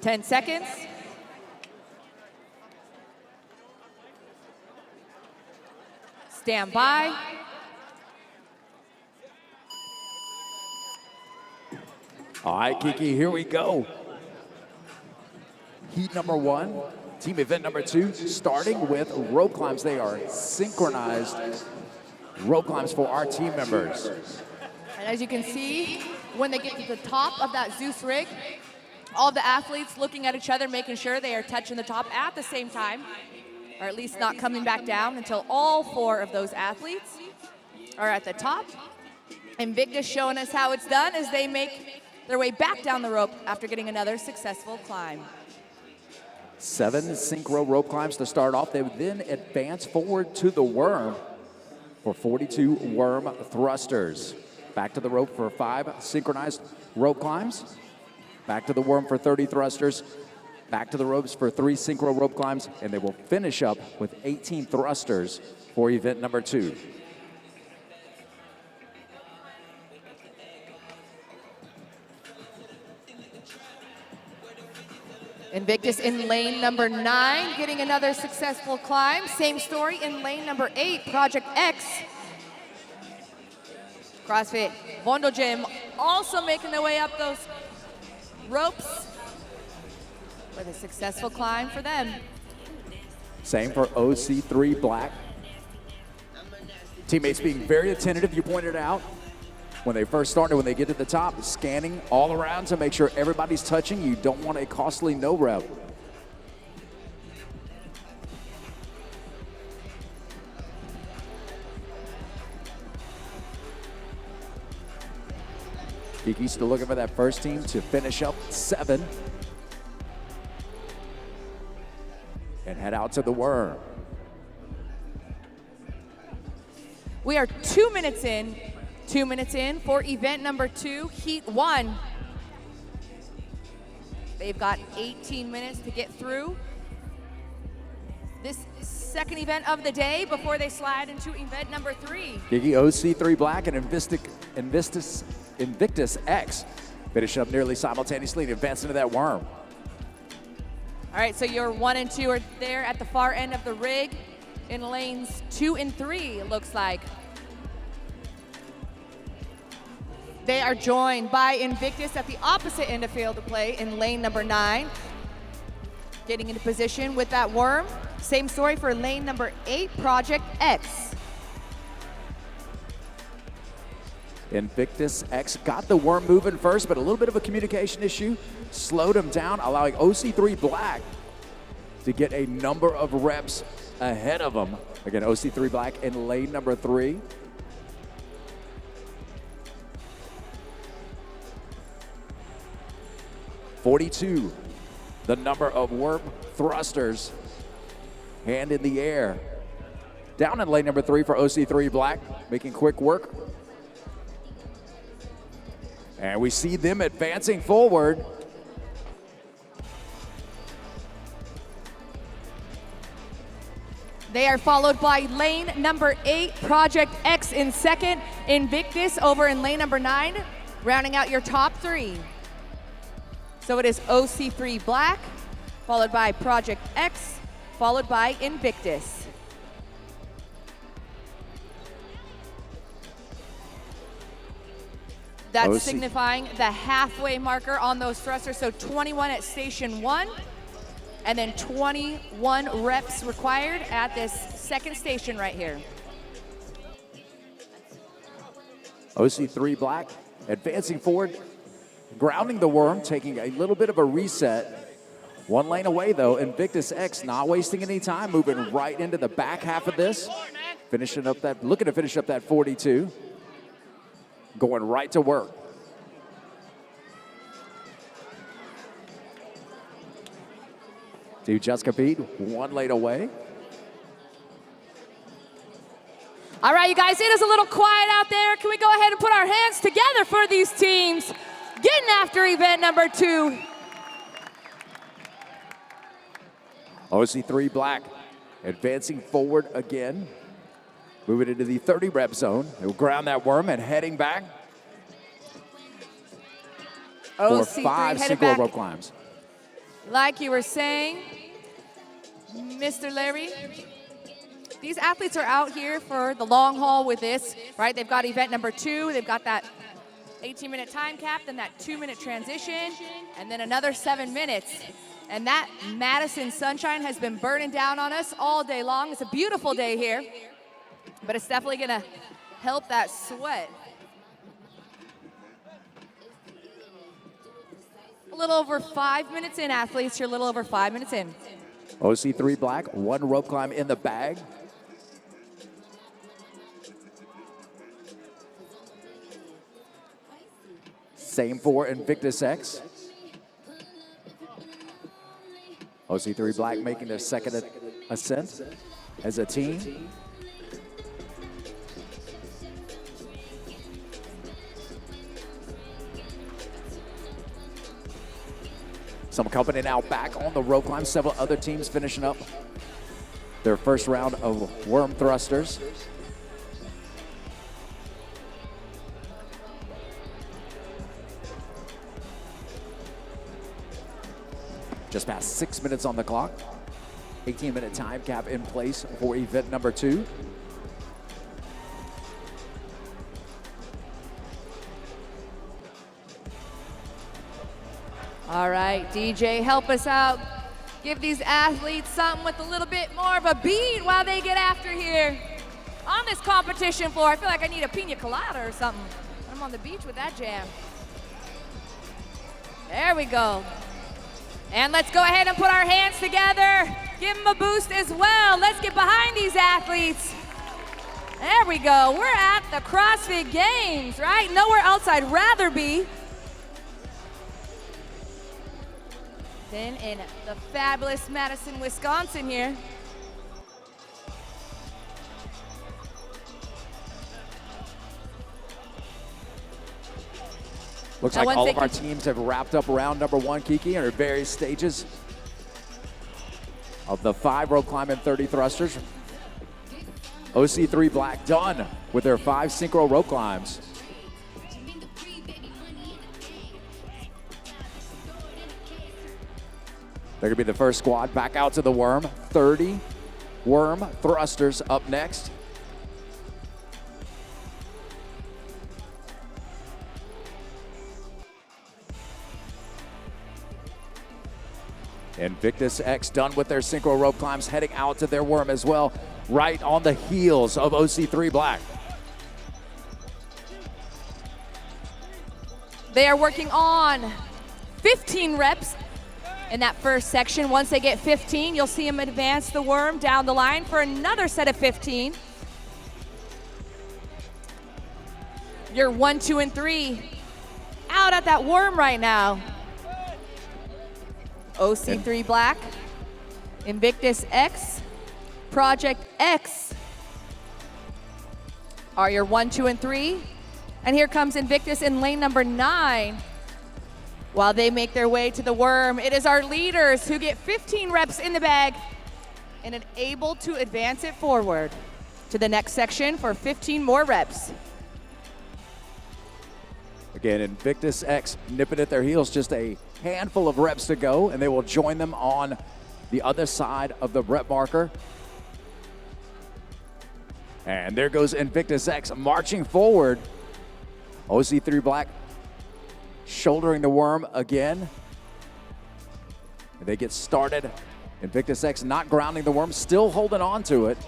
10 seconds. Stand by. All right, Kiki, here we go. Heat number 1, team event number 2, starting with rope climbs. They are synchronized rope climbs for our team members. And as you can see, when they get to the top of that Zeus rig, all of the athletes looking at each other, making sure they are touching the top at the same time, or at least not coming back down until all 4 of those athletes are at the top. Invictus showing us how it's done as they make their way back down the rope after getting another successful climb. 7 synchro rope climbs to start off. They would then advance forward to the worm for 42 worm thrusters. Back to the rope for 5 synchronized rope climbs. Back to the worm for 30 thrusters. Back to the ropes for 3 synchro rope climbs, and they will finish up with 18 thrusters for event number 2. Invictus in lane number 9, getting another successful climb. Same story in lane number 8, Project X. CrossFit Bondo Gym also making their way up those ropes with a successful climb for them. Same for OC3 Black. Teammates being very attentive, you pointed out. When they first started, when they get to the top, scanning all around to make sure everybody's touching. You don't want a costly no rep. Kiki's still looking for that first team to finish up 7. And head out to the worm. We are 2 minutes in. 2 minutes in for event number 2, Heat 1. They've got 18 minutes to get through this second event of the day before they slide into event number 3. Kiki, OC3 Black and Invictus X finish up nearly simultaneously and advance into that worm. All right, so your 1 and 2 are there at the far end of the rig in lanes 2 and 3, it looks like. They are joined by Invictus at the opposite end of field of play in lane number 9. Getting into position with that worm. Same story for lane number 8, Project X. Invictus X got the worm moving first, but a little bit of a communication issue slowed him down, allowing OC3 Black to get a number of reps ahead of him. Again, OC3 Black in lane number 3. .42, the number of worm thrusters, hand in the air. Down in lane number 3 for OC3 Black, making quick work. And we see them advancing forward. They are followed by lane number 8, Project X in second. Invictus over in lane number 9, rounding out your top 3. So it is OC3 Black, followed by Project X, followed by Invictus. That's signifying the halfway marker on those thrusters. So 21 at station 1, and then 21 reps required at this second station right here. OC3 Black advancing forward, grounding the worm, taking a little bit of a reset. 1 lane away though, Invictus X not wasting any time, moving right into the back half of this. Finishing up that, looking to finish up that 42. Going right to work. To just compete, 1 lane away. All right, you guys, it is a little quiet out there. Can we go ahead and put our hands together for these teams getting after event number 2? OC3 Black advancing forward again. Moving into the 30 rep zone. He'll ground that worm and heading back for 5 synchro rope climbs. Like you were saying, Mr. Larry, these athletes are out here for the long haul with this, right? They've got event number 2. They've got that 18-minute time cap, then that 2-minute transition, and then another 7 minutes. And that Madison sunshine has been burning down on us all day long. It's a beautiful day here, but it's definitely gonna help that sweat. A little over 5 minutes in, athletes. You're a little over 5 minutes in. OC3 Black, 1 rope climb in the bag. Same for Invictus X. OC3 Black making their second ascent as a team. Some company now back on the rope climb. Several other teams finishing up their first round of worm thrusters. Just past 6 minutes on the clock. 18-minute time cap in place for event number 2. All right, DJ, help us out. Give these athletes something with a little bit more of a beat while they get after here on this competition floor. I feel like I need a pina colada or something. I'm on the beach with that jam. There we go. And let's go ahead and put our hands together. Give them a boost as well. Let's get behind these athletes. There we go. We're at the CrossFit Games, right? Nowhere else I'd rather be than in the fabulous Madison, Wisconsin here. Looks like all of our teams have wrapped up round number 1, Kiki, and are various stages of the 5 rope climb and 30 thrusters. OC3 Black done with their 5 synchro rope climbs. They're gonna be the first squad back out to the worm. 30 worm thrusters up next. Invictus X done with their synchro rope climbs, heading out to their worm as well, right on the heels of OC3 Black. They are working on 15 reps in that first section. Once they get 15, you'll see them advance the worm down the line for another set of 15. You're 1, 2, and 3 out at that worm right now. OC3 Black, Invictus X, Project X are your 1, 2, and 3. And here comes Invictus in lane number 9. While they make their way to the worm, it is our leaders who get 15 reps in the bag and are able to advance it forward to the next section for 15 more reps. Again, Invictus X nipping at their heels, just a handful of reps to go, and they will join them on the other side of the rep marker. And there goes Invictus X marching forward. OC3 Black shouldering the worm again. They get started. Invictus X not grounding the worm, still holding on to it.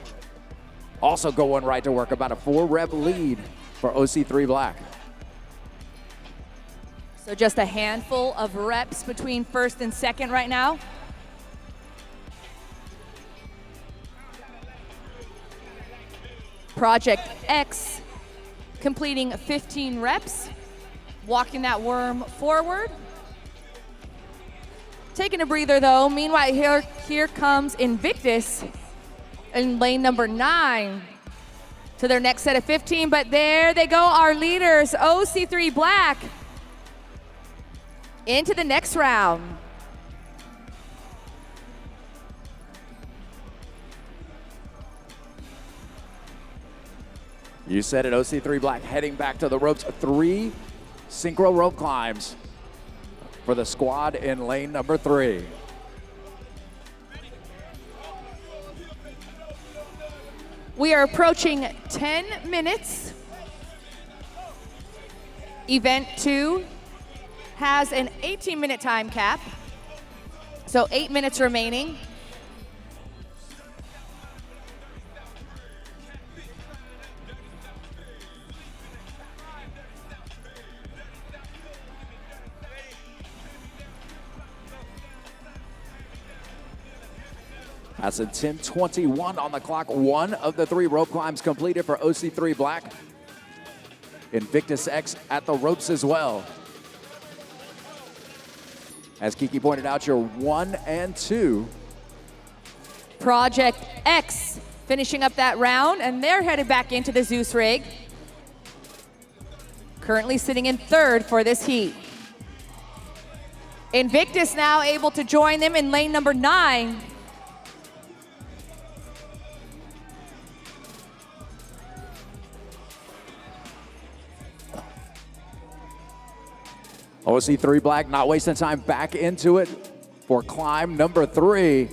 Also going right to work, about a 4-rep lead for OC3 Black. So just a handful of reps between first and second right now. Project X completing 15 reps, walking that worm forward. Taking a breather though. Meanwhile, here comes Invictus in lane number 9 to their next set of 15, but there they go, our leaders, OC3 Black, into the next round. You said it, OC3 Black heading back to the ropes. 3 synchro rope climbs for the squad in lane number 3. We are approaching 10 minutes. Event 2 has an 18-minute time cap, so 8 minutes remaining. That's a 10:21 on the clock. One of the 3 rope climbs completed for OC3 Black. Invictus X at the ropes as well. As Kiki pointed out, you're 1 and 2. Project X finishing up that round, and they're headed back into the Zeus rig. Currently sitting in 3rd for this heat. Invictus now able to join them in lane number 9. OC3 Black not wasting time, back into it for climb number 3.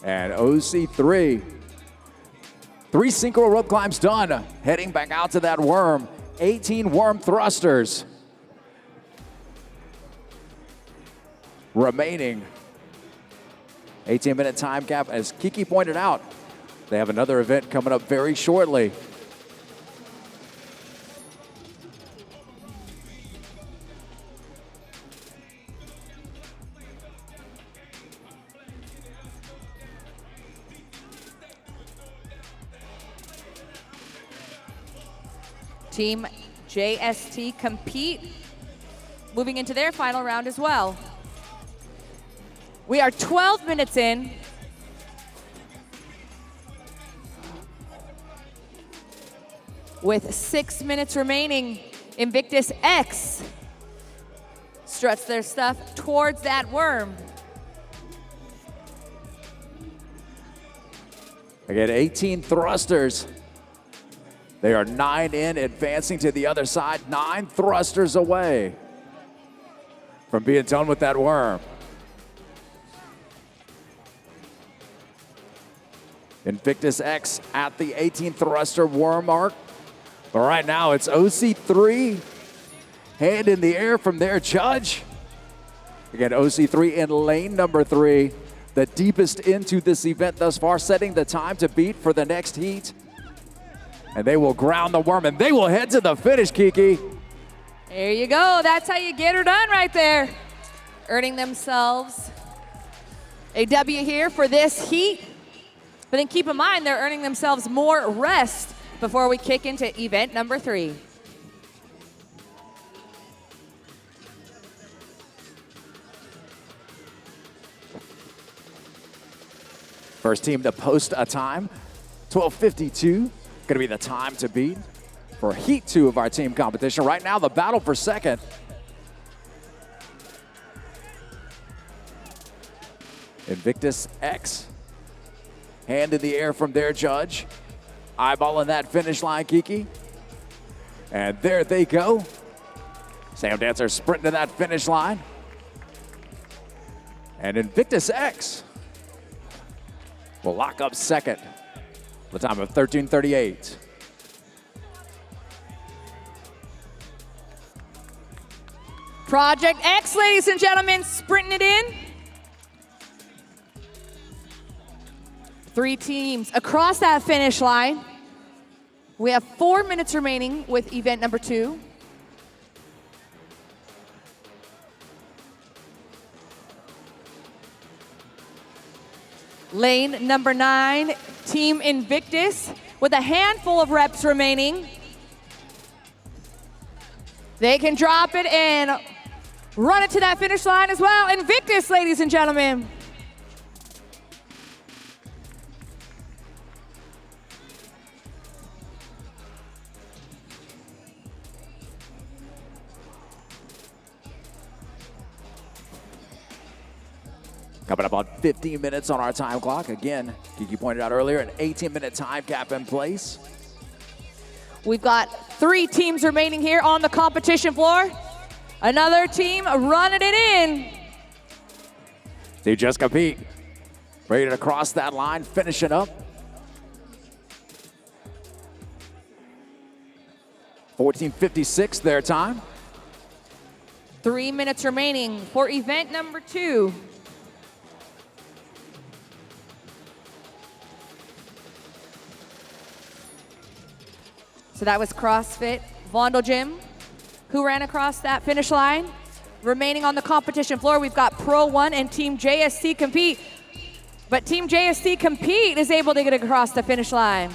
And OC3, 3 synchro rope climbs done, heading back out to that worm. 18 worm thrusters remaining. 18-minute time cap, as Kiki pointed out. They have another event coming up very shortly. Team JST Compete moving into their final round as well. We are 12 minutes in. With 6 minutes remaining, Invictus X struts their stuff towards that worm. Again, 18 thrusters. They are 9 in, advancing to the other side, 9 thrusters away from being done with that worm. Invictus X at the 18 thruster worm mark. But right now it's OC3, hand in the air from their judge. Again, OC3 in lane number 3, the deepest into this event thus far, setting the time to beat for the next heat. And they will ground the worm, and they will head to the finish, Kiki. There you go. That's how you get her done right there. Earning themselves a W here for this heat. But then keep in mind, they're earning themselves more rest before we kick into event number 3. First team to post a time, 12:52. Gonna be the time to beat for heat 2 of our team competition. Right now, the battle for second. Invictus X, hand in the air from their judge. Eyeballing that finish line, Kiki. And there they go. Sam Dancer sprinting to that finish line. And Invictus X will lock up second. The time of 13:38. Project X, ladies and gentlemen, sprinting it in. 3 teams across that finish line. We have 4 minutes remaining with event number 2. Lane number 9, Team Invictus, with a handful of reps remaining. They can drop it and run it to that finish line as well. Invictus, ladies and gentlemen. Coming up on 15 minutes on our time clock. Again, Kiki pointed out earlier, an 18-minute time cap in place. We've got 3 teams remaining here on the competition floor. Another team running it in. They just compete. Ready to cross that line, finish it up. 14:56 their time. 3 minutes remaining for event number 2. So that was CrossFit Vondel Gym, who ran across that finish line. Remaining on the competition floor, we've got Pro 1 and Team JSC Compete. But Team JSC Compete is able to get across the finish line.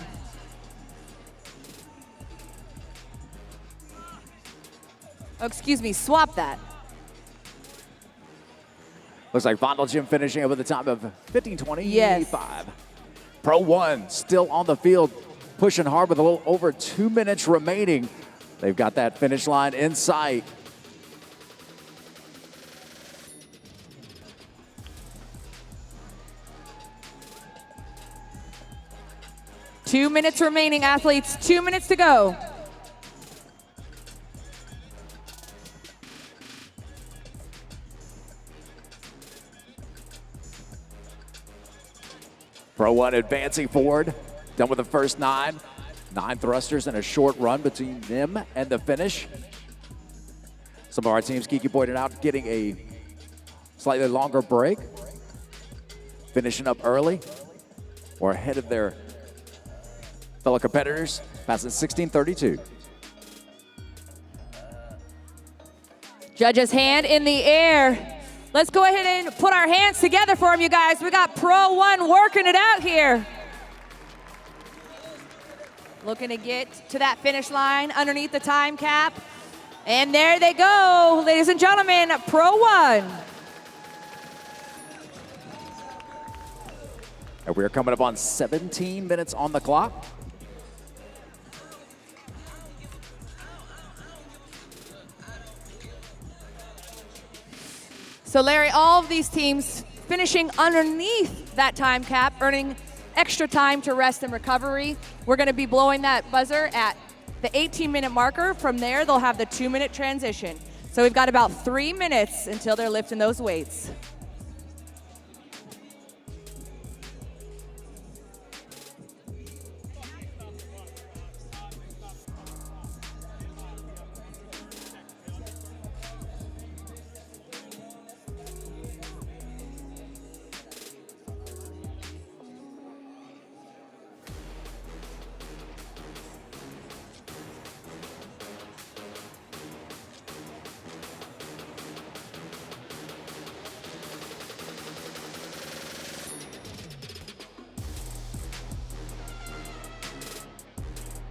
Oh, excuse me, swap that. Looks like Vondel Gym finishing up with a time of 15:25. Yes. Pro 1 still on the field, pushing hard with a little over 2 minutes remaining. They've got that finish line in sight. Two minutes remaining, athletes. 2 minutes to go. Pro 1 advancing forward, done with the first 9. 9 thrusters and a short run between them and the finish. Some of our teams, Kiki pointed out, getting a slightly longer break, finishing up early or ahead of their fellow competitors, passing 16:32. Judge's hand in the air. Let's go ahead and put our hands together for him, you guys. We got Pro 1 working it out here. Looking to get to that finish line underneath the time cap. And there they go, ladies and gentlemen, Pro 1. And we're coming up on 17 minutes on the clock. So Larry, all of these teams finishing underneath that time cap, earning extra time to rest and recovery. We're gonna be blowing that buzzer at the 18-minute marker. From there, they'll have the 2-minute transition. So we've got about 3 minutes until they're lifting those weights.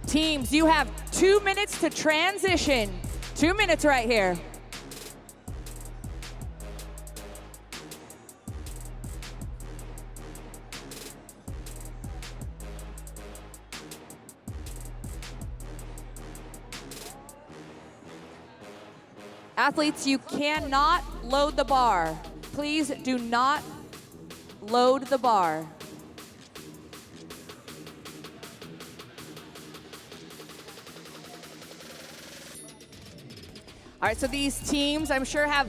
Teams, you have 2 minutes to transition. 2 minutes right here. Athletes, you cannot load the bar. Please do not load the bar. All right, so these teams, I'm sure, have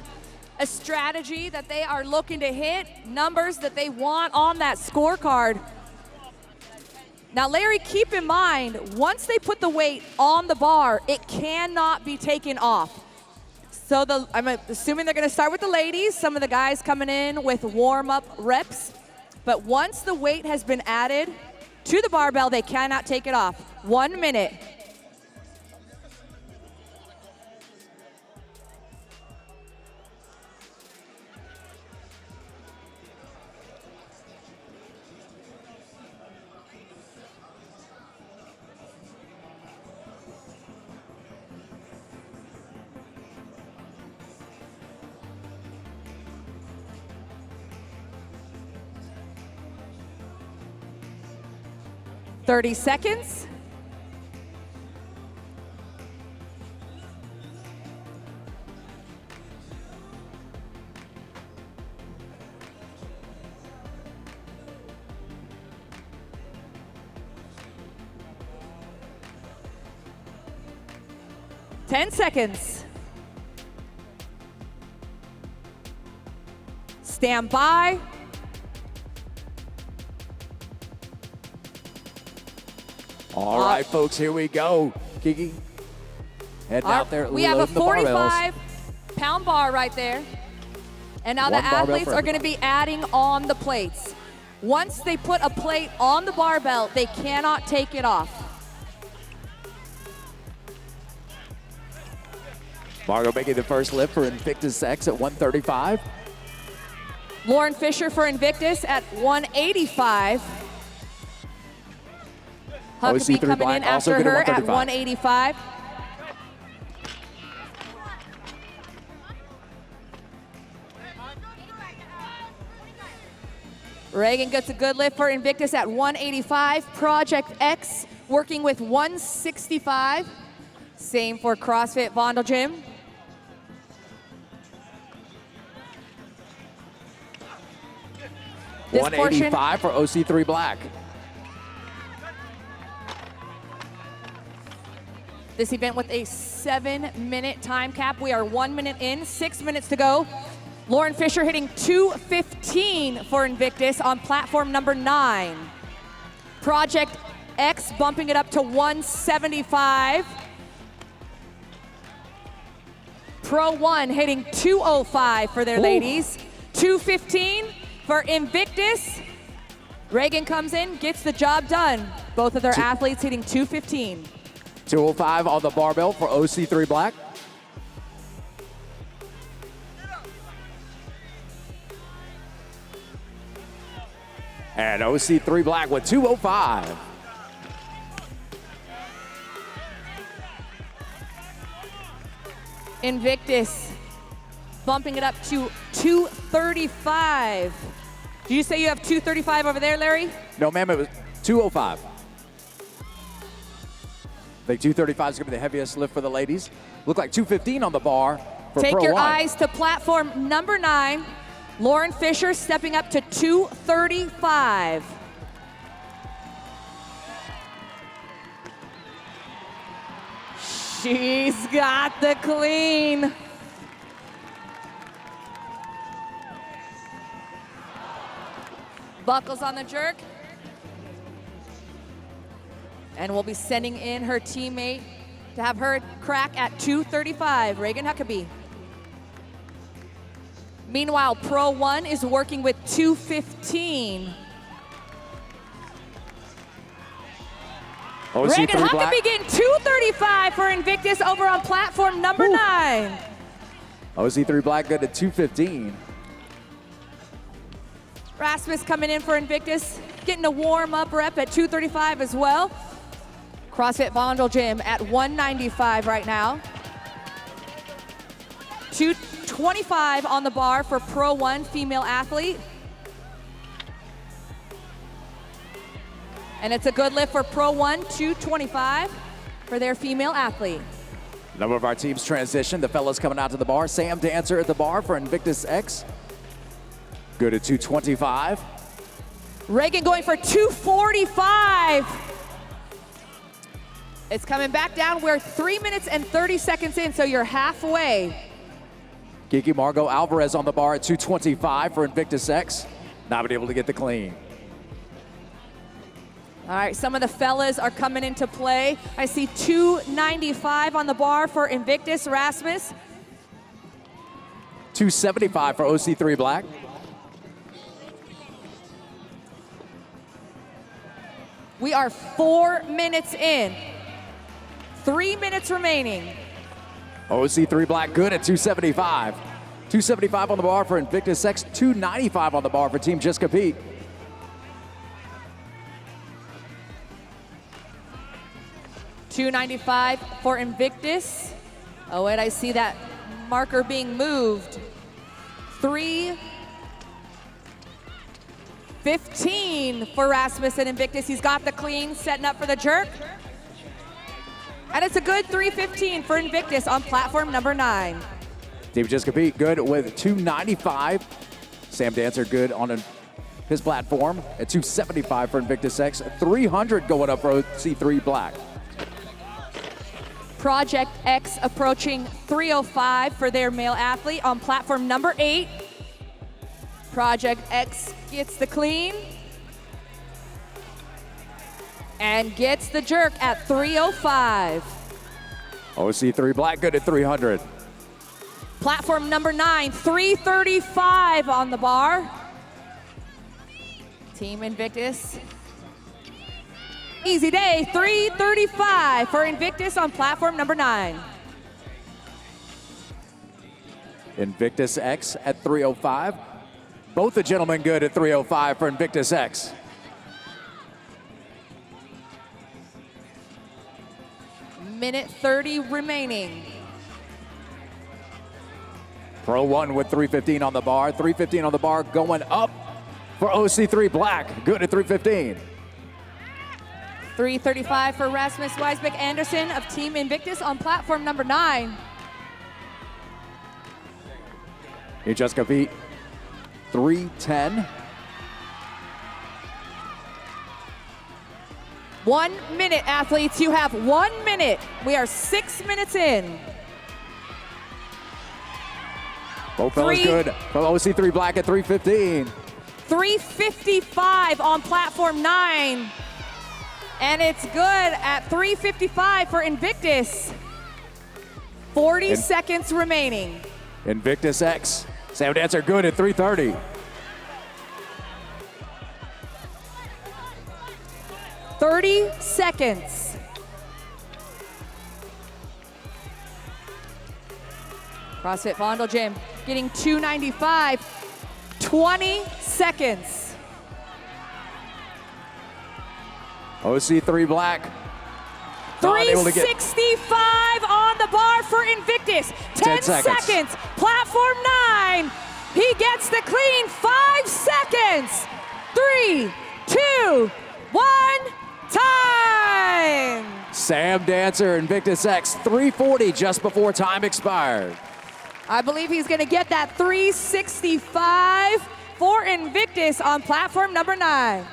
a strategy that they are looking to hit, numbers that they want on that scorecard. Now, Larry, keep in mind, once they put the weight on the bar, it cannot be taken off. So I'm assuming they're gonna start with the ladies, some of the guys coming in with warm-up reps. But once the weight has been added to the barbell, they cannot take it off. 1 minute. Thirty seconds. stand by. All right, folks, here we go. Kiki, heading out there. We have a loading the barbells. 45-pound bar right there. And now the One barbell athletes for are going to be adding on the plates. Once they put a plate on the barbell, they cannot take it off. Margot making the first lift for Invictus X at 135. Lauren Fisher for Invictus at 185. Huckabee coming Black in also after good her at at 185. Reagan gets a good lift for Invictus at 185. Project X working with 165. Same for CrossFit Vondel Gym. This 185 for OC3 Black. This event with a 7-minute time cap. We are 1 minute in, 6 minutes to go. Lauren Fisher hitting 215 for Invictus on platform number 9. Project X bumping it up to 175. Pro 1 hitting 205 for their ladies. 215 for Invictus. Reagan comes in, gets the job done. Both of their athletes hitting 215. 205 on the barbell for OC3 Black. And OC3 Black with 205. Invictus bumping it up to 235. Did you say you have 235 over there, Larry? No, ma'am, it was 205. I think 235 is going to be the heaviest lift for the ladies. Look like 215 on the bar for Take Pro your 1. eyes to platform number 9. Lauren Fisher stepping up to 235. She's got the clean. Buckles on the jerk. And we'll be sending in her teammate to have her crack at 235, Reagan Huckabee. Meanwhile, Pro 1 is working with 215. Reagan Huckabee getting 235 for Invictus over on platform number 9. OC3 Black good at 215. Rasmus coming in for Invictus, getting a warm-up rep at 235 as well. CrossFit Vondel Gym at 195 right now. 225 on the bar for Pro 1 female athlete. And it's a good lift for Pro 1, 225 for their female athlete. A number of our teams transition. The fellas coming out to the bar. Sam Dancer at the bar for Invictus X. Good at 225. Reagan going for 245. It's coming back down. We're 3 minutes and 30 seconds in, so you're halfway. Kiki Margot Alvarez on the bar at 225 for Invictus X. Not been able to get the clean. All right, some of the fellas are coming into play. I see 295 on the bar for Invictus, Rasmus. 275 for OC3 Black. We are 4 minutes in. 3 minutes remaining. OC3 Black good at 275. 275 on the bar for Invictus X. 295 on the bar for Team Just Compete. $295 for Invictus. Oh, and I see that marker being moved. 315 for Rasmus and Invictus. He's got the clean, setting up for the jerk. And it's a good 315 for Invictus on platform number 9. Team Just Compete good with 295. Sam Dancer good on his platform at 275 for Invictus X. 300 going up for OC3 Black. Project X approaching 305 for their male athlete on platform number 8. Project X gets the clean and gets the jerk at 305. OC3 Black good at 300. Platform number 9, 335 on the bar. Team Invictus. Easy day, 335 for Invictus on platform number 9. Invictus X at 305. Both the gentlemen good at 305 for Invictus X. Minute 30 remaining. Pro 1 with 315 on the bar. 315 on the bar going up for OC3 Black. Good at 315. 335 for Rasmus Weisbeck Anderson of Team Invictus on platform number 9. He just compete 310. 1 minute, athletes. You have 1 minute. We are 6 minutes in. Both fellas good from OC3 Black at 315. 355 on platform 9. And it's good at 355 for Invictus. 40 seconds remaining. Invictus X. Sam Dancer good at 330. 30 seconds. CrossFit Vondel Gym getting 295. 20 seconds. OC3 Black. 365 on the bar for Invictus. 10 seconds. Platform 9. He gets the clean. 5 seconds. 3, 2, 1. Time. Sam Dancer, Invictus X, 340 just before time expired. I believe he's going to get that 365 for Invictus on platform number 9.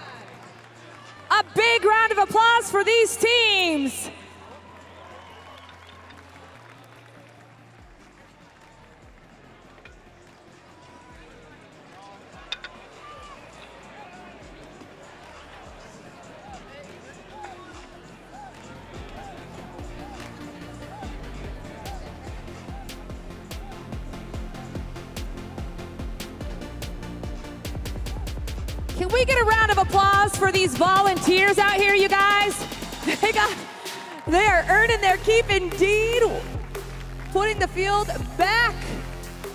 A big round of applause for these teams. Can we get a round of applause for these volunteers out here, you guys? They are earning their keep indeed, putting the field back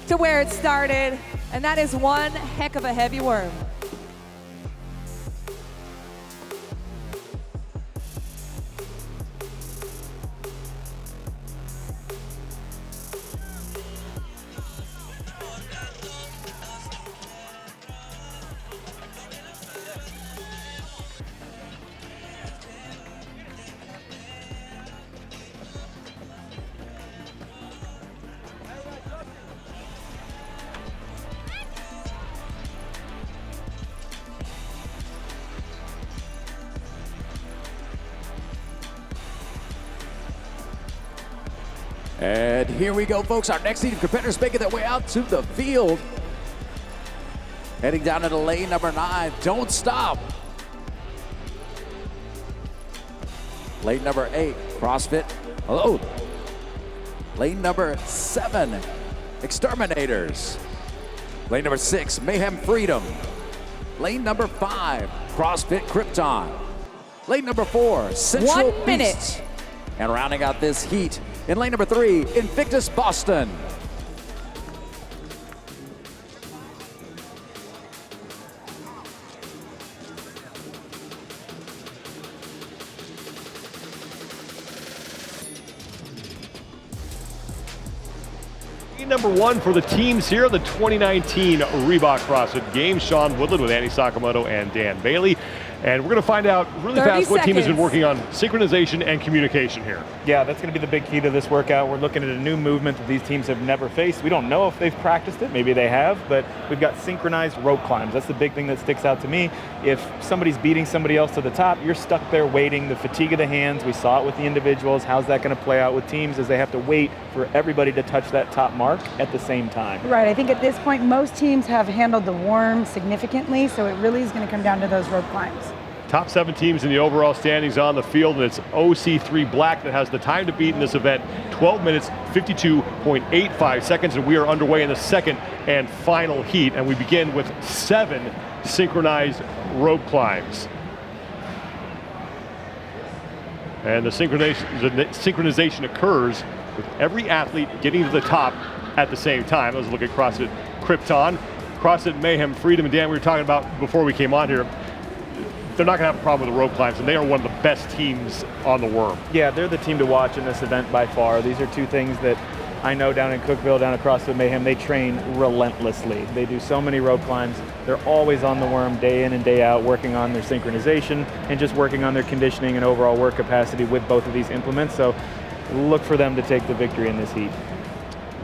to where it started, and that is one heck of a heavy worm. And here we go, folks. Our next team of competitors making their way out to the field. Heading down into lane number 9. Don't stop. Lane number 8, CrossFit. Hello. Lane number 7, Exterminators. Lane number 6, Mayhem Freedom. Lane number 5, CrossFit Krypton. Lane number 4, Central 1 minute. Beast. And rounding out this heat, in lane number 3, Invictus Boston. Number 1 for the teams here, the 2019 Reebok CrossFit Games. Sean Woodland with Andy Sakamoto and Dan Bailey. And we're going to find out really fast what team has been working on synchronization and communication here. Yeah, that's going to be the big key to this workout. We're looking at a new movement that these teams have never faced. We don't know if they've practiced it. Maybe they have, but we've got synchronized rope climbs. That's the big thing that sticks out to me. If somebody's beating somebody else to the top, you're stuck there waiting. The fatigue of the hands, we saw it with the individuals. How's that going to play out with teams as they have to wait for everybody to touch that top mark? arc at the same time. Right, I think at this point, most teams have handled the worm significantly, so it really is going to come down to those rope climbs. Top 7 teams in the overall standings on the field, and it's OC3 Black that has the time to beat in this event, 12 minutes, 52.85 seconds, and we are underway in the second and final heat, and we begin with 7 synchronized rope climbs. And the synchronization occurs with every athlete getting to the top at the same time. Let's look at CrossFit Krypton, CrossFit Mayhem Freedom, and Dan, we were talking about before we came on here, they're not going to have a problem with the rope climbs, and they are one of the best teams on the worm. Yeah, they're the team to watch in this event by far. These are 2 things that I know down in Cookeville, down at CrossFit Mayhem, they train relentlessly. They do so many rope climbs. They're always on the worm day in and day out, working on their synchronization and just working on their conditioning and overall work capacity with both of these implements. So look for them to take the victory in this heat.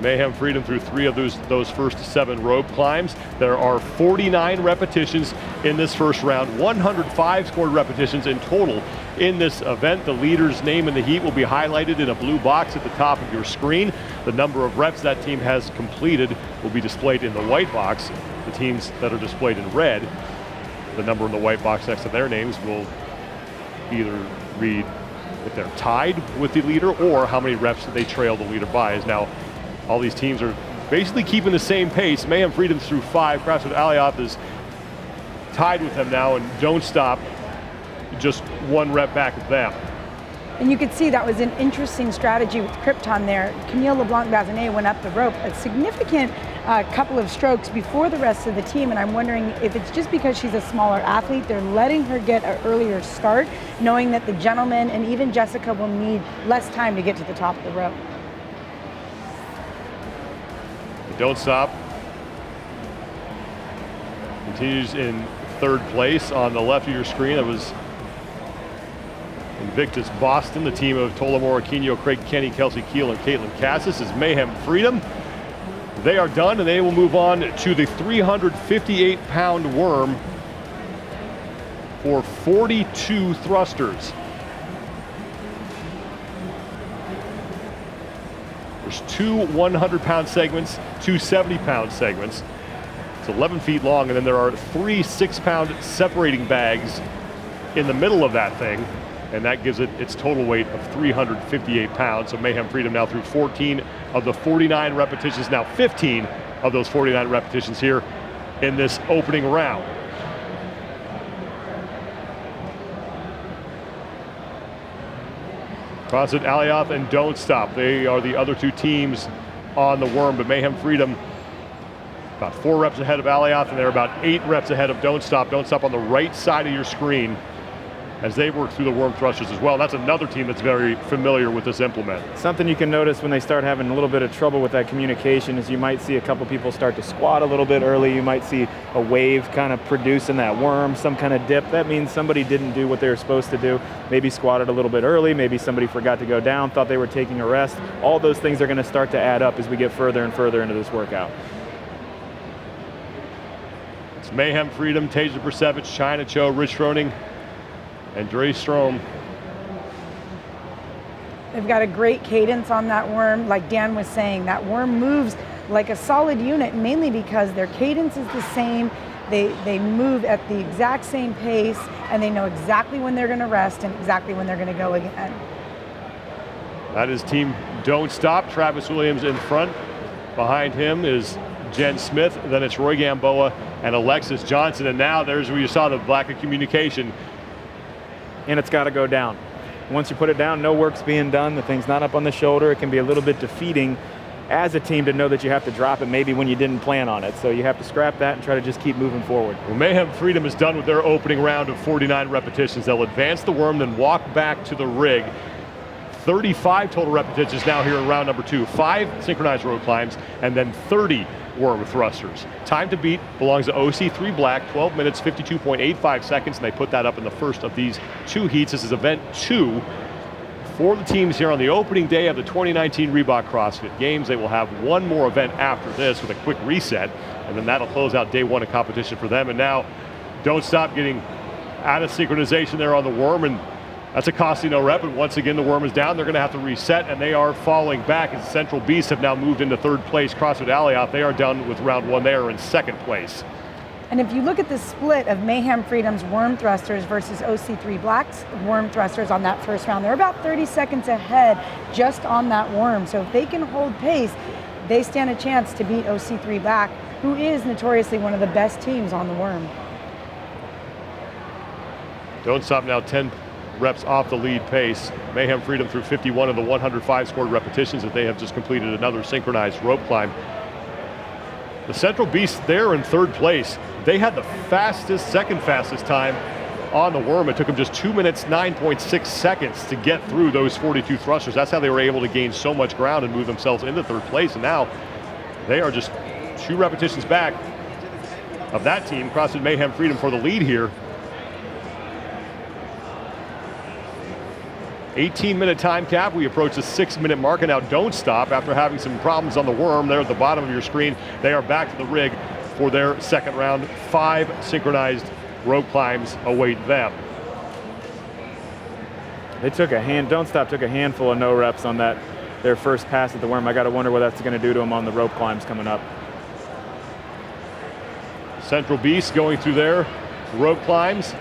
Mayhem Freedom through 3 of those first 7 rope climbs. There are 49 repetitions in this first round, 105 scored repetitions in total in this event. The leader's name in the heat will be highlighted in a blue box at the top of your screen. The number of reps that team has completed will be displayed in the white box. The teams that are displayed in red, the number in the white box next to their names will either read if they're tied with the leader or how many reps they trail the leader by. Is now all these teams are basically keeping the same pace. Mayhem Freedom through 5. CrossFit Alioth is tied with them now, and Don't Stop just 1 rep back of them. And you could see that was an interesting strategy with Krypton there. Camille LeBlanc-Bazinet went up the rope a significant couple of strokes before the rest of the team, and I'm wondering if it's just because she's a smaller athlete, they're letting her get an earlier start, knowing that the gentleman and even Jessica will need less time to get to the top of the rope. Don't Stop continues in 3rd place. On the left of your screen, it was Invictus Boston, the team of Tola Aquino, Craig Kenny, Kelsey Keel, and Caitlin Cassis. Is Mayhem Freedom. They are done, and they will move on to the 358-pound worm for 42 thrusters. There's 2 100-pound segments, 2 70-pound segments. It's 11 feet long, and then there are 3 6-pound separating bags in the middle of that thing, and that gives it its total weight of 358 pounds. So Mayhem Freedom now through 14 of the 49 repetitions, now 15 of those 49 repetitions here in this opening round. CrossFit Alioth and Don't Stop, they are the other 2 teams on the worm, but Mayhem Freedom about 4 reps ahead of Alioth, and they're about 8 reps ahead of Don't Stop. Don't Stop on the right side of your screen as they work through the worm thrusters as well. That's another team that's very familiar with this implement. Something you can notice when they start having a little bit of trouble with that communication is you might see a couple people start to squat a little bit early. You might see a wave kind of produce in that worm, some kind of dip. That means somebody didn't do what they were supposed to do. Maybe squatted a little bit early, maybe somebody forgot to go down, thought they were taking a rest. All those things are going to start to add up as we get further and further into this workout. It's Mayhem Freedom, Tasia Persevich, China Cho, Rich Froning, and Dre Strom. They've got a great cadence on that worm. Like Dan was saying, that worm moves like a solid unit, mainly because their cadence is the same. They move at the exact same pace, and they know exactly when they're going to rest and exactly when they're going to go again. That is Team Don't Stop. Travis Williams in front. Behind him is Jen Smith. Then it's Roy Gamboa and Alexis Johnson. And now there's where you saw the lack of communication. And it's got to go down. Once you put it down, no work's being done. The thing's not up on the shoulder. It can be a little bit defeating as a team to know that you have to drop it maybe when you didn't plan on it. So you have to scrap that and try to just keep moving forward. Well, Mayhem Freedom is done with their opening round of 49 repetitions. They'll advance the worm, then walk back to the rig. 35 total repetitions now here in round number 2. 5 synchronized rope climbs, and then 30 worm thrusters. Time to beat belongs to OC3 Black, 12 minutes, 52.85 seconds, and they put that up in the first of these 2 heats. This is event 2 for the teams here on the opening day of the 2019 Reebok CrossFit Games. They will have one more event after this with a quick reset, and then that'll close out day 1 of competition for them. And now Don't Stop getting out of synchronization there on the worm, and That's a costly no rep, and once again the worm is down. They're going to have to reset, and they are falling back as the Central Beasts have now moved into third place. CrossFit Alioth, they are done with round one. They are in second place. And if you look at the split of Mayhem Freedom's worm thrusters versus OC3 Black's worm thrusters on that first round, they're about 30 seconds ahead just on that worm. So if they can hold pace, they stand a chance to beat OC3 Black, who is notoriously one of the best teams on the worm. Don't Stop now 10 reps off the lead pace. Mayhem Freedom through 51 of the 105 scored repetitions that they have just completed another synchronized rope climb. The Central Beasts there in third place. They had the fastest, second fastest time on the worm. It took them just 2 minutes, 9.6 seconds to get through those 42 thrusters. That's how they were able to gain so much ground and move themselves into third place. And now they are just 2 repetitions back of that team. CrossFit Mayhem Freedom for the lead here. 18-minute time cap. We approach the 6-minute mark, and now Don't Stop, after having some problems on the worm there at the bottom of your screen, they are back to the rig for their second round. 5 synchronized rope climbs await them. They took a Don't Stop took a handful of no reps on that, their first pass at the worm. I got to wonder what that's going to do to them on the rope climbs coming up. Central Beast going through their rope climbs.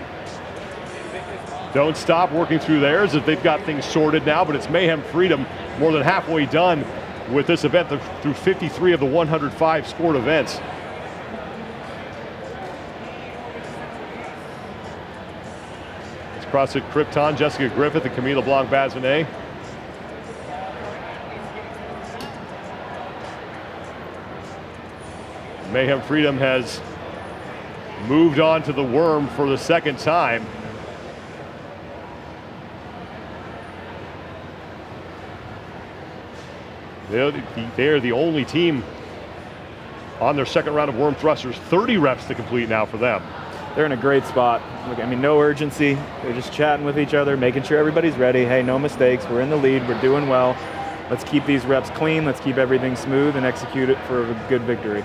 Don't Stop working through theirs. They've got things sorted now, but it's Mayhem Freedom more than halfway done with this event through 53 of the 105 scored events. It's CrossFit Krypton, Jessica Griffith, and Camille LeBlanc-Bazinet. Mayhem Freedom has moved on to the worm for the second time. They're the only team on their second round of worm thrusters. 30 reps to complete now for them. They're in a great spot. Look, I mean, no urgency. They're just chatting with each other, making sure everybody's ready. Hey, no mistakes. We're in the lead. We're doing well. Let's keep these reps clean. Let's keep everything smooth and execute it for a good victory.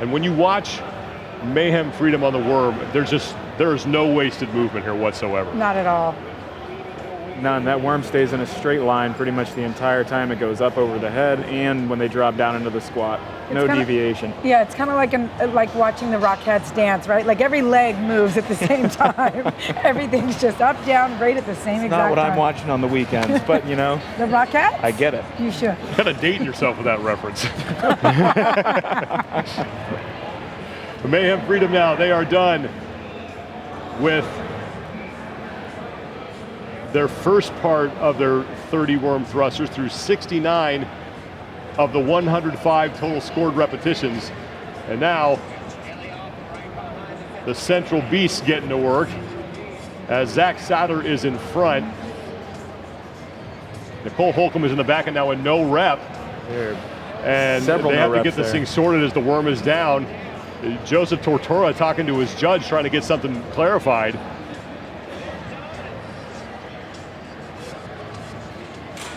And when you watch Mayhem Freedom on the worm, there is no wasted movement here whatsoever. Not at all. None. That worm stays in a straight line pretty much the entire time. It goes up over the head and when they drop down into the squat. No deviation. Yeah, it's kind of like watching the Rockettes dance, right? Like every leg moves at the same time. Everything's just up, down, right at the same exact time. Not what I'm watching on the weekends, but you know. The Rockettes? I get it. You should. You're kind of dating yourself with that reference. Mayhem Freedom now, they are done with their first part of their 30 worm thrusters through 69 of the 105 total scored repetitions. And now the Central Beasts getting to work as Zach Sadler is in front. Nicole Holcomb is in the back and now a no rep. And they have to get this thing sorted as the worm is down. Joseph Tortora talking to his judge, trying to get something clarified.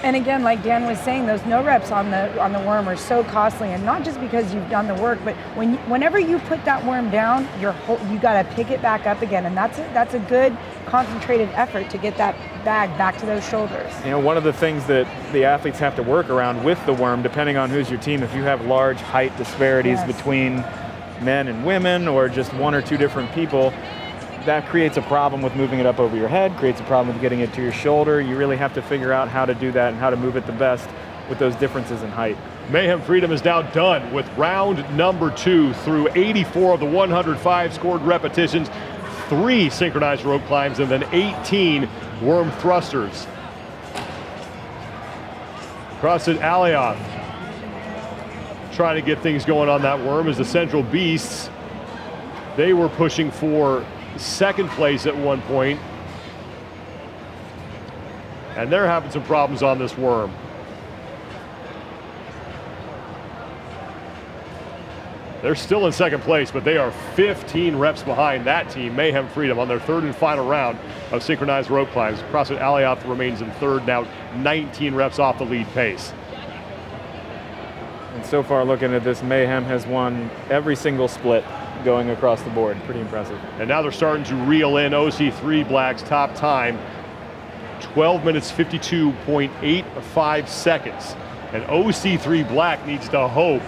And again, like Dan was saying, those no reps on the worm are so costly, and not just because you've done the work, but whenever you put that worm down, you got to pick it back up again, and that's a good concentrated effort to get that bag back to those shoulders. You know, one of the things that the athletes have to work around with the worm, depending on who's your team, if you have large height disparities between men and women, or just one or two different people, that creates a problem with moving it up over your head, creates a problem with getting it to your shoulder. You really have to figure out how to do that and how to move it the best with those differences in height. Mayhem Freedom is now done with round number 2 through 84 of the 105 scored repetitions, 3 synchronized rope climbs, and then 18 worm thrusters. CrossFit Alioth trying to get things going on that worm as the Central Beasts, they were pushing for second place at one point, and they're having some problems on this worm. They're still in second place, but they are 15 reps behind that team, Mayhem Freedom, on their third and final round of synchronized rope climbs. CrossFit Alioth remains in third, now 19 reps off the lead pace. And so far, looking at this, Mayhem has won every single split going across the board. Pretty impressive. And now they're starting to reel in OC3 Black's top time, 12 minutes 52.85 seconds. And OC3 Black needs to hope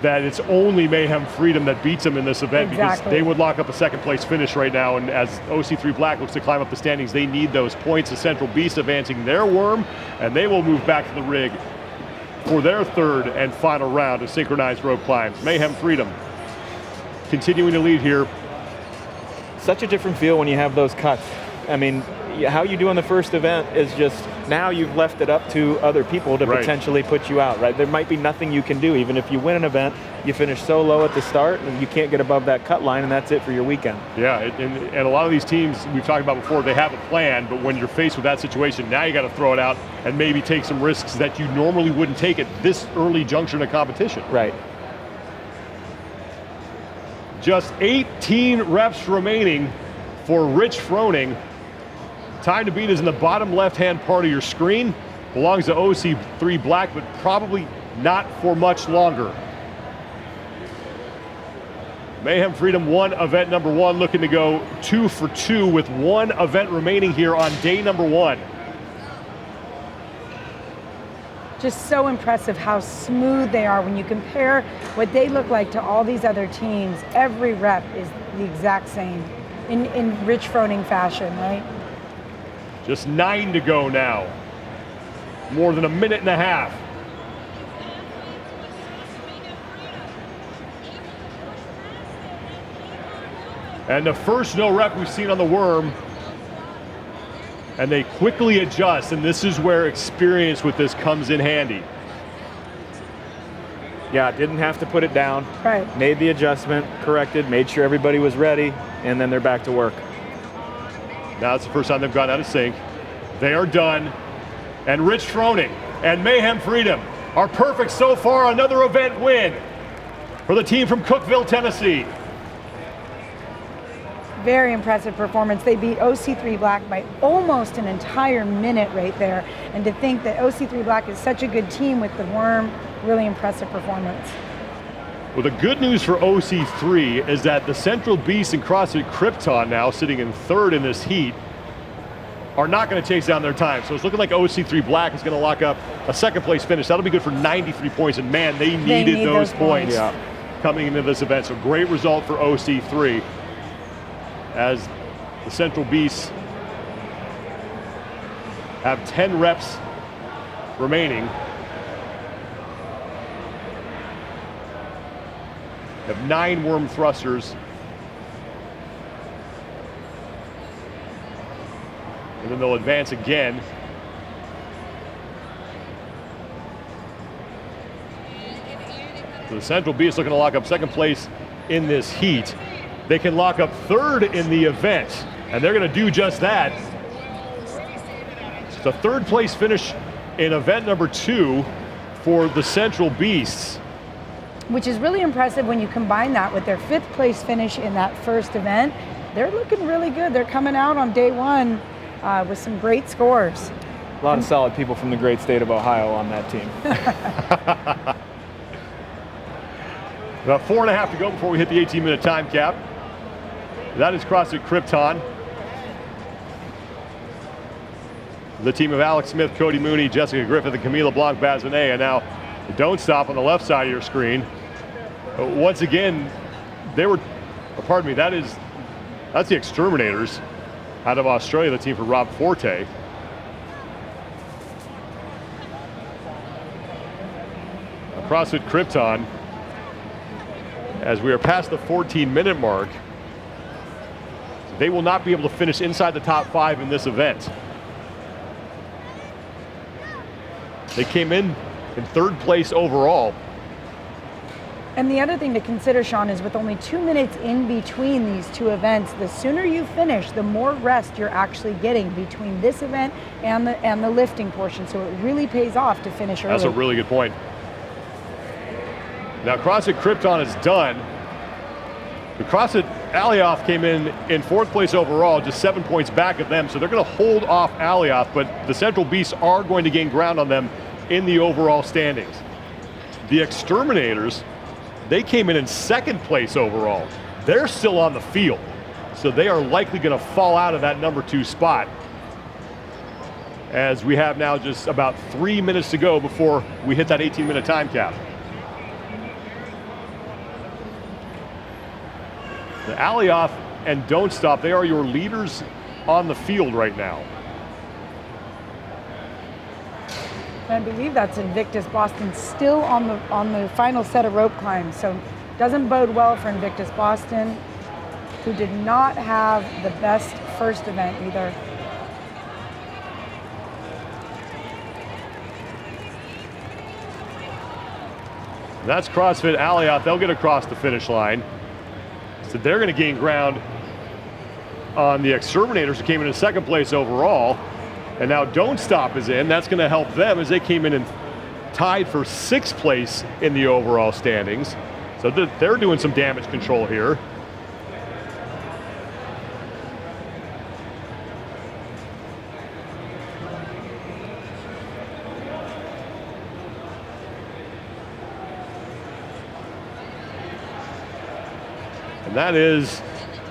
that it's only Mayhem Freedom that beats them in this event, because they would lock up a second place finish right now. And as OC3 Black looks to climb up the standings, they need those points. The Central Beast advancing their worm, and they will move back to the rig for their third and final round of synchronized rope climbs. Mayhem Freedom continuing to lead here. Such a different feel when you have those cuts. I mean, how you do in the first event is just, now you've left it up to other people to potentially put you out, right? There might be nothing you can do. Even if you win an event, you finish so low at the start and you can't get above that cut line, and that's it for your weekend. Yeah, and a lot of these teams we've talked about before, they have a plan, but when you're faced with that situation, now you got to throw it out and maybe take some risks that you normally wouldn't take at this early juncture in a competition. Right. Just 18 reps remaining for Rich Froning. Time to beat is in the bottom left-hand part of your screen. Belongs to OC3 Black, but probably not for much longer. Mayhem Freedom won event number 1, looking to go 2 for 2 with 1 event remaining here on day number 1. Just so impressive how smooth they are when you compare what they look like to all these other teams. Every rep is the exact same in Rich Froning fashion, right? Just 9 to go now. More than a minute and a half. And the first no rep we've seen on the worm. And they quickly adjust, and this is where experience with this comes in handy. Yeah, didn't have to put it down. Right. Made the adjustment, corrected, made sure everybody was ready, and then they're back to work. Now it's the first time they've gone out of sync. They are done. And Rich Froning and Mayhem Freedom are perfect so far. Another event win for the team from Cookeville, Tennessee. Very impressive performance. They beat OC3 Black by almost an entire minute right there. And to think that OC3 Black is such a good team with the worm, really impressive performance. Well, the good news for OC3 is that the Central Beast and CrossFit Krypton, now sitting in third in this heat, are not going to chase down their time. So it's looking like OC3 Black is going to lock up a second place finish. That'll be good for 93 points. And man, they needed those points coming into this event. So great result for OC3 as the Central Beasts have 10 reps remaining. Have 9 worm thrusters. And then they'll advance again. So the Central Beast looking to lock up second place in this heat. They can lock up third in the event, and they're going to do just that. It's a third place finish in event number 2 for the Central Beasts. Which is really impressive when you combine that with their 5th place finish in that first event. They're looking really good. They're coming out on day 1 with some great scores. A lot of solid people from the great state of Ohio on that team. About 4.5 to go before we hit the 18-minute time cap. That is CrossFit Krypton. The team of Alex Smith, Cody Mooney, Jessica Griffith, and Camila Blanc-Bazinet. And now Don't Stop on the left side of your screen. Once again, they were, pardon me, that's the Exterminators out of Australia, the team for Rob Forte. CrossFit Krypton, as we are past the 14-minute mark, they will not be able to finish inside the top 5 in this event. They came in 3rd place overall. And the other thing to consider, Sean, is with only 2 minutes in between these 2 events, the sooner you finish, the more rest you're actually getting between this event and the lifting portion. So it really pays off to finish early. That's a really good point. Now CrossFit Krypton is done. The CrossFit Alioth came in 4th place overall, just 7 points back of them. So they're going to hold off Alioth, but the Central Beasts are going to gain ground on them in the overall standings. The Exterminators, they came in second place overall. They're still on the field, so they are likely going to fall out of that number 2 spot, as we have now just about 3 minutes to go before we hit that 18-minute time cap. The Alioth and Don't Stop, they are your leaders on the field right now. I believe that's Invictus Boston still on the final set of rope climbs, so doesn't bode well for Invictus Boston, who did not have the best first event either. That's CrossFit Alioth. They'll get across the finish line. So they're going to gain ground on the Exterminators, who came in second place overall. And now Don't Stop is in. That's going to help them, as they came in and tied for 6th place in the overall standings. So they're doing some damage control here. And that is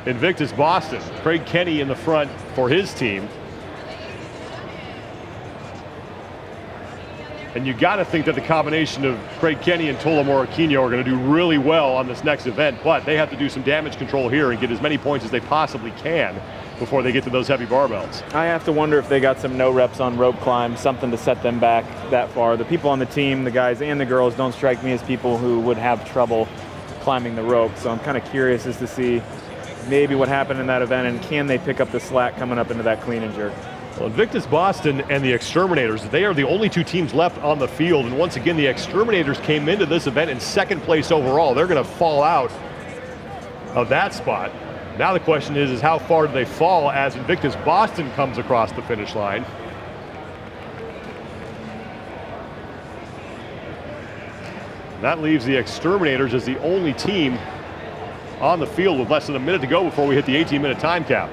Invictus Boston. Craig Kenny in the front for his team. And you got to think that the combination of Craig Kenny and Tola Moraquino are going to do really well on this next event, but they have to do some damage control here and get as many points as they possibly can before they get to those heavy barbells. I have to wonder if they got some no reps on rope climb, something to set them back that far. The people on the team, the guys and the girls, don't strike me as people who would have trouble climbing the rope. So I'm kind of curious as to see maybe what happened in that event, and can they pick up the slack coming up into that clean and jerk. Well, Invictus Boston and the Exterminators, they are the only 2 teams left on the field. And once again, the Exterminators came into this event in 2nd place overall. They're going to fall out of that spot. Now the question is how far do they fall as Invictus Boston comes across the finish line? That leaves the Exterminators as the only team on the field with less than a minute to go before we hit the 18-minute time cap.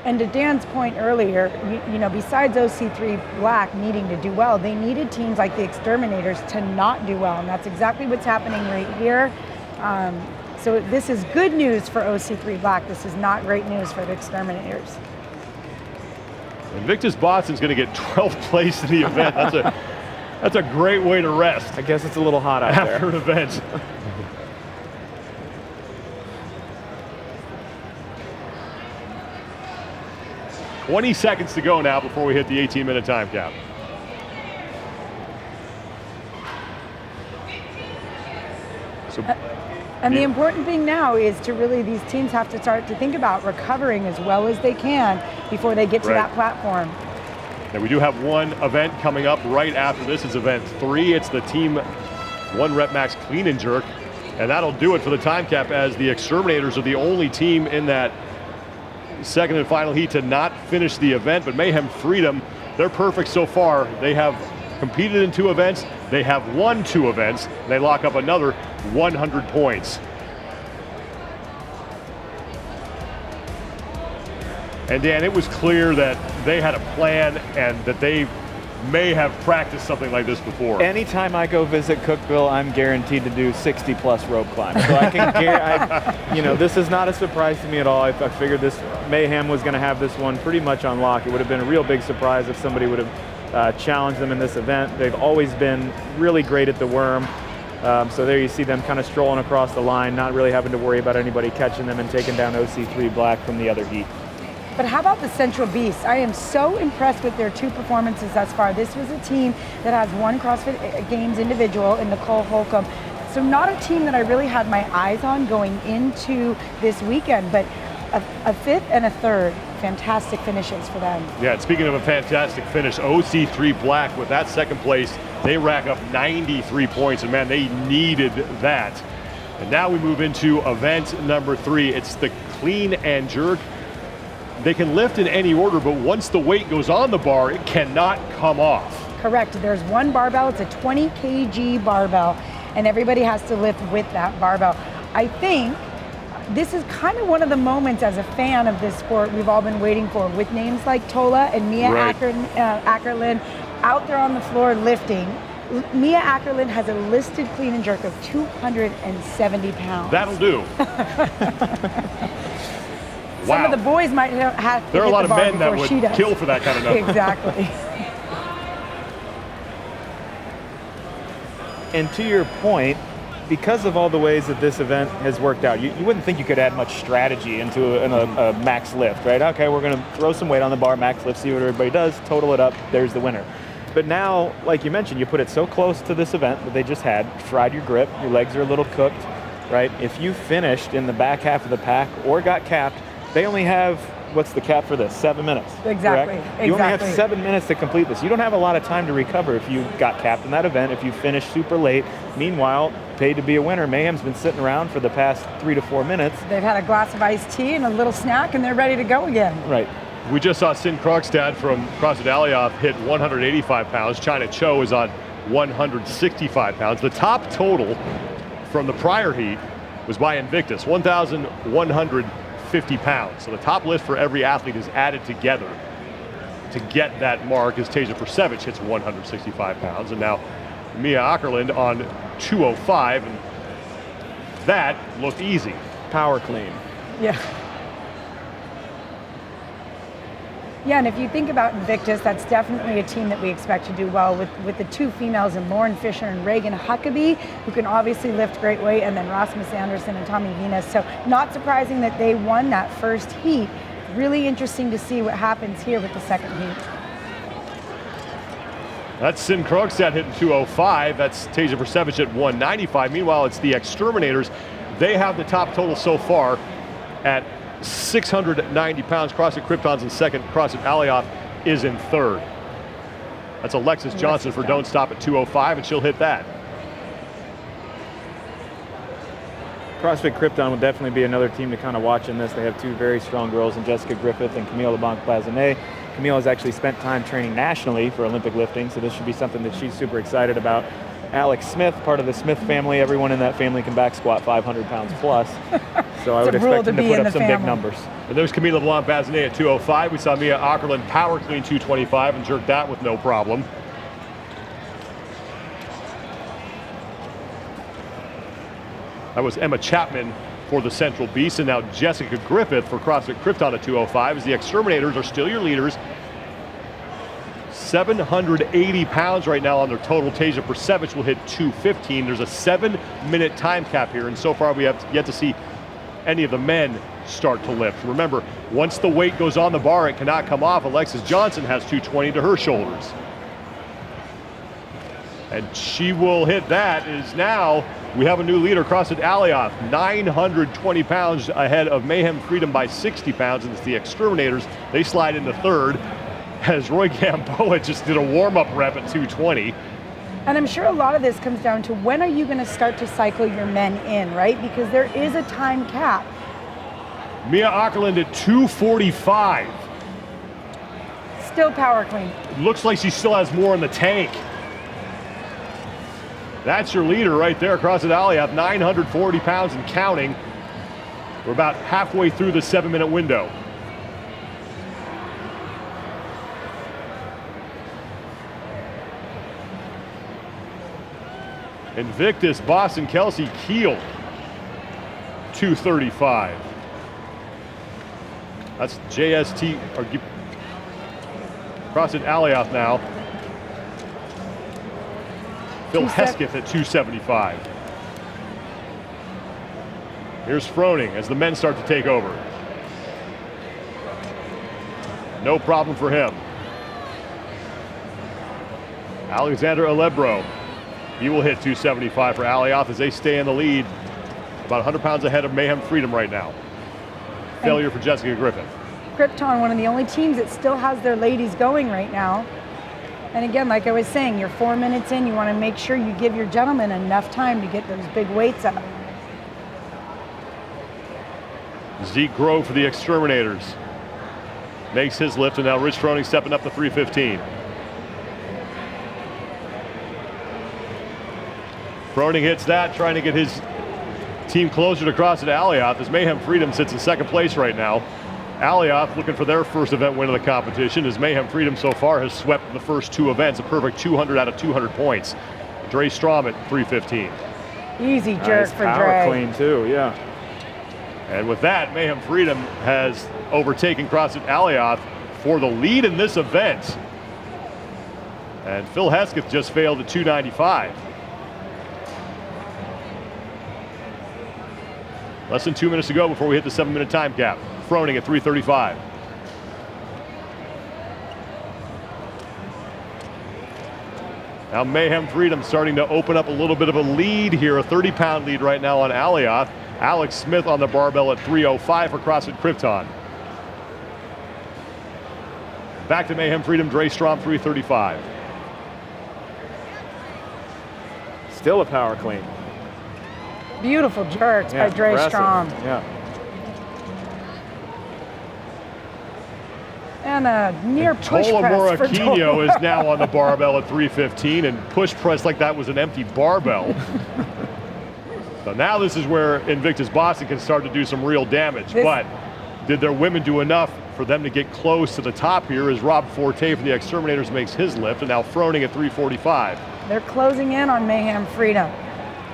And to Dan's point earlier, you know, besides OC3 Black needing to do well, they needed teams like the Exterminators to not do well, and that's exactly what's happening right here. So this is good news for OC3 Black. This is not great news for the Exterminators. Invictus Boston's going to get 12th place in the event. That's a great way to rest. I guess it's a little hot out after there. An event. "20 seconds to go now before we hit the 18-minute time cap." And the important thing now is to really, these teams have to start to think about recovering as well as they can before they get to that platform. And we do have one event coming up right after this. Is event 3. It's the Team 1 Rep Max Clean and Jerk. And that'll do it for the time cap, as the Exterminators are the only team in that second and final heat to not finish the event. But Mayhem Freedom, they're perfect so far. They have competed in 2 events. They have won 2 events. And they lock up another 100 points. And Dan, it was clear that they had a plan and that they may have practiced something like this before. Anytime I go visit Cookeville, I'm guaranteed to do 60+ rope climbs. So I can, you know, this is not a surprise to me at all. I figured this Mayhem was going to have this one pretty much on lock. It would have been a real big surprise if somebody would have challenged them in this event. They've always been really great at the worm. So there you see them kind of strolling across the line, not really having to worry about anybody catching them and taking down OC3 Black from the other heat. But how about the Central Beasts? I am so impressed with their 2 performances thus far. This was a team that has 1 CrossFit Games individual in Nicole Holcomb. So not a team that I really had my eyes on going into this weekend, but a 5th and a 3rd. Fantastic finishes for them. Yeah, and speaking of a fantastic finish, OC3 Black with that 2nd place, they rack up 93 points, and man, they needed that. And now we move into event number 3. It's the Clean and Jerk. They can lift in any order, but once the weight goes on the bar, it cannot come off. Correct. There's 1 barbell. It's a 20 kg barbell, and everybody has to lift with that barbell. I think this is kind of one of the moments as a fan of this sport we've all been waiting for, with names like Tola and Mia Ackerlin. out there on the floor lifting. Mia Ackerland has a listed clean and jerk of 270 pounds. That'll do. Wow. Some of the boys might have to There are a lot of men that would she does. kill for that kind of number. Exactly. And to your point, because of all the ways that this event has worked out, you wouldn't think you could add much strategy into a max lift, right? Okay, we're going to throw some weight on the bar, max lift, see what everybody does, total it up, there's the winner. But now, like you mentioned, you put it so close to this event that they just had, tried your grip, your legs are a little cooked, right? If you finished in the back half of the pack or got capped, they only have, what's the cap for this? 7 minutes. Exactly. Correct? You only have 7 minutes to complete this. You don't have a lot of time to recover if you got capped in that event, if you finished super late. Meanwhile, paid to be a winner, Mayhem's been sitting around for the past 3 to 4 minutes. They've had a glass of iced tea and a little snack, and they're ready to go again. Right. We just saw Sin Krogstad from CrossFit Alioth hit 185 pounds. China Cho is on 165 pounds. The top total from the prior heat was by Invictus, 1,150 pounds. So the top lift for every athlete is added together to get that mark as Teja Persevich hits 165 pounds. And now Mia Ackerland on 205, and that looked easy. Power clean. Yeah. Yeah, and if you think about Invictus, that's definitely a team that we expect to do well with the two females in Lauren Fisher and Reagan Huckabee, who can obviously lift great weight, and then Rasmus Anderson and Tommy Venus. So not surprising that they won that first heat. Really interesting to see what happens here with the second heat. That's Sin Krogstad hitting 205. That's Teja Persevich at 195. Meanwhile, it's the Exterminators. They have the top total so far at 690 pounds. CrossFit Krypton's in second. CrossFit Alioth is in third. That's Alexis Johnson for Don't Stop at 205, and she'll hit that. CrossFit Krypton will definitely be another team to kind of watch in this. They have two very strong girls in Jessica Griffith and Camille LeBlanc-Blazonet. Camille has actually spent time training nationally for Olympic lifting, so this should be something that she's super excited about. Alex Smith, part of the Smith family, everyone in that family can back squat 500 pounds plus. So I would expect them to put up some big numbers. And there's Camille LeBlanc-Bazinet at 205. We saw Mia Ackerland power clean 225 and jerk that with no problem. That was Emma Chapman for the Central Beast, and now Jessica Griffith for CrossFit Krypton at 205 as the Exterminators are still your leaders. 780 pounds right now on their total. Teja Persevich will hit 215. There's a 7-minute time cap here, and so far we have yet to see any of the men start to lift. Remember, once the weight goes on the bar, it cannot come off. Alexis Johnson has 220 to her shoulders. And she will hit that. Is now we have a new leader, CrossFit Alioth, 920 pounds ahead of Mayhem Freedom by 60 pounds, and it's the Exterminators. They slide into third as Roy Gamboa just did a warm-up rep at 220. And I'm sure a lot of this comes down to when are you going to start to cycle your men in, right? Because there is a time cap. Mia Ackerland at 245. Still power clean. It looks like she still has more in the tank. That's your leader right there, CrossFit Alioth, 940 pounds and counting. We're about halfway through the 7-minute window. Invictus, Boston Kelsey, Kiel, 235. That's JST, or CrossFit Alioth now. Phil Hesketh at 275. Here's Froning as the men start to take over. No problem for him. Alexander Alebro, he will hit 275 for Alioth as they stay in the lead. About 100 pounds ahead of Mayhem Freedom right now. Failure for Jessica Griffith. Krypton, one of the only teams that still has their ladies going right now. And again, like I was saying, you're 4 minutes in, you want to make sure you give your gentlemen enough time to get those big weights up. Zeke Grove for the Exterminators. Makes his lift, and now Rich Froning stepping up to 315. Froning hits that, trying to get his team closer to CrossFit Alioth as Mayhem Freedom sits in second place right now. Alioth looking for their first event win of the competition, as Mayhem Freedom so far has swept the first 2 events, a perfect 200 out of 200 points. Dre Strom at 315. Easy jerk Nice for power Dre. clean too, yeah. And with that, Mayhem Freedom has overtaken CrossFit Alioth for the lead in this event. And Phil Hesketh just failed at 295. Less than 2 minutes to go before we hit the 7-minute time cap. Froning at 335. Now Mayhem Freedom starting to open up a little bit of a lead here, a 30-pound lead right now on Alioth. Alex Smith on the barbell at 305 for CrossFit Krypton. Back to Mayhem Freedom, Dre Strom, 335. Still a power clean. Beautiful jerks by Dre impressive. Strom. Yeah. And a near push Tola press for Moraquino is now on the barbell at 315, and push press like that was an empty barbell. So now this is where Invictus Boston can start to do some real damage. But did their women do enough for them to get close to the top here as Rob Forte for the Exterminators makes his lift, and now Froning at 345. They're closing in on Mayhem Freedom.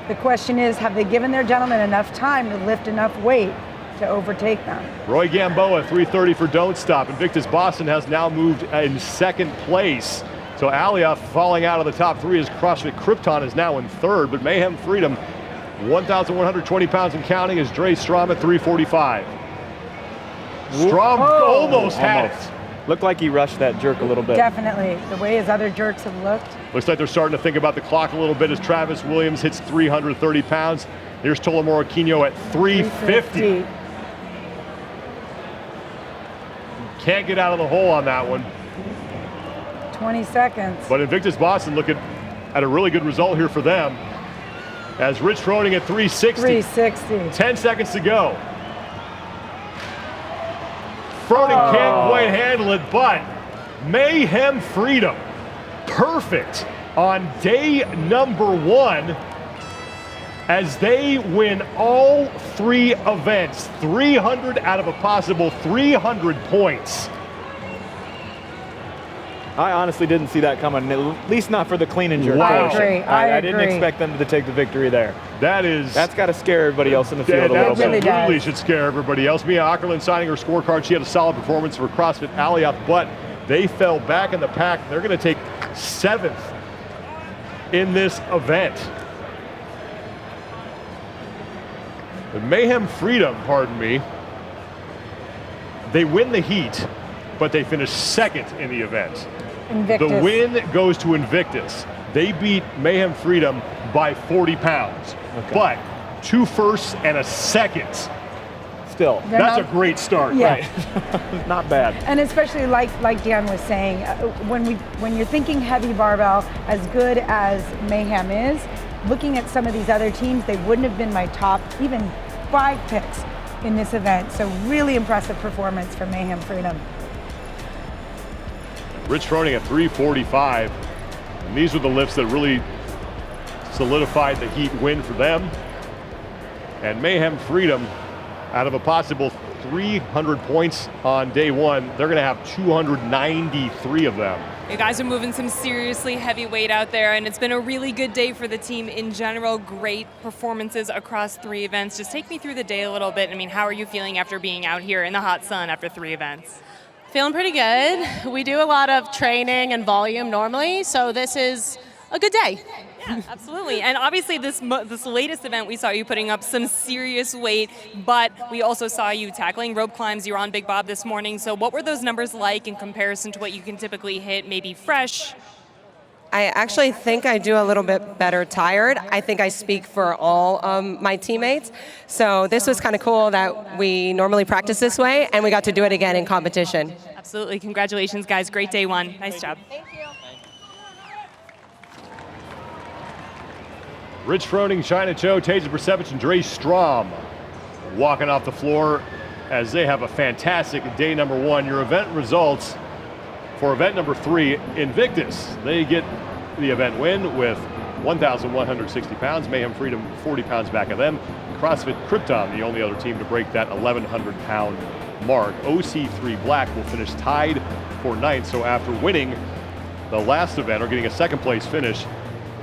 The question is, have they given their gentlemen enough time to lift enough weight to overtake them? Roy Gamboa, 330 for Don't Stop. Invictus Boston has now moved in second place. So Alioth falling out of the top 3 as CrossFit Krypton is now in third. But Mayhem Freedom, 1,120 pounds and counting, is Dre Strom at 345. Strom almost had it. Looked like he rushed that jerk a little bit. Definitely. The way his other jerks have looked. Looks like they're starting to think about the clock a little bit as Travis Williams hits 330 pounds. Here's Tola Moraquino at 350. Can't get out of the hole on that one. 20 seconds. But Invictus Boston looking at a really good result here for them. As Rich Froning at 360. 360. 10 seconds to go. Froning can't quite handle it, but Mayhem Freedom, perfect on day number 1 as they win all 3 events, 300 out of a possible 300 points. I honestly didn't see that coming, at least not for the clean and jerk. Wow. portion. I didn't expect them to take the victory there. That's got to scare everybody else in the field a little bit. That really should scare everybody else. Mia Ackerlund signing her scorecard. She had a solid performance for CrossFit Alioth, but they fell back in the pack. They're going to take 7th in this event. The Mayhem Freedom, pardon me, they win the heat, but they finish 2nd in the event. Invictus. The win goes to Invictus. They beat Mayhem Freedom by 40 pounds, but 2 firsts and a 2nd. Still, that's a great start. Yeah. Right? Not bad. And especially like Dan was saying, when you're thinking heavy barbell, as good as Mayhem is, looking at some of these other teams, they wouldn't have been my top even 5 picks in this event. So really impressive performance for Mayhem Freedom. Rich Froning at 345. And these were the lifts that really solidified the heat win for them. And Mayhem Freedom, out of a possible 300 points on day 1, they're going to have 293 of them. You guys are moving some seriously heavy weight out there, and it's been a really good day for the team in general. Great performances across 3 events. Just take me through the day a little bit. I mean, how are you feeling after being out here in the hot sun after 3 events? Feeling pretty good. We do a lot of training and volume normally, so this is a good day. Yeah, absolutely. And obviously this latest event, we saw you putting up some serious weight, but we also saw you tackling rope climbs. You were on Big Bob this morning. So what were those numbers like in comparison to what you can typically hit, maybe fresh? I actually think I do a little bit better tired. I think I speak for all my teammates. So this was kind of cool that we normally practice this way, and we got to do it again in competition. Absolutely. Congratulations, guys. Great day 1. Nice job. Thank you. Rich Froning, China Cho, Taser Persevich, and Dre Strom walking off the floor as they have a fantastic day number 1. Your event results for event number 3, Invictus. They get the event win with 1,160 pounds. Mayhem Freedom, 40 pounds back of them. CrossFit Krypton, the only other team to break that 1,100-pound mark. OC3 Black will finish tied for 9th. So after winning the last event or getting a 2nd place finish,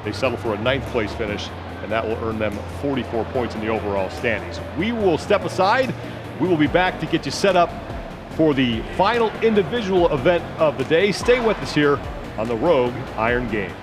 they settle for a 9th place finish, and that will earn them 44 points in the overall standings. We will step aside. We will be back to get you set up for the final individual event of the day. Stay with us here on the Rogue Iron Game.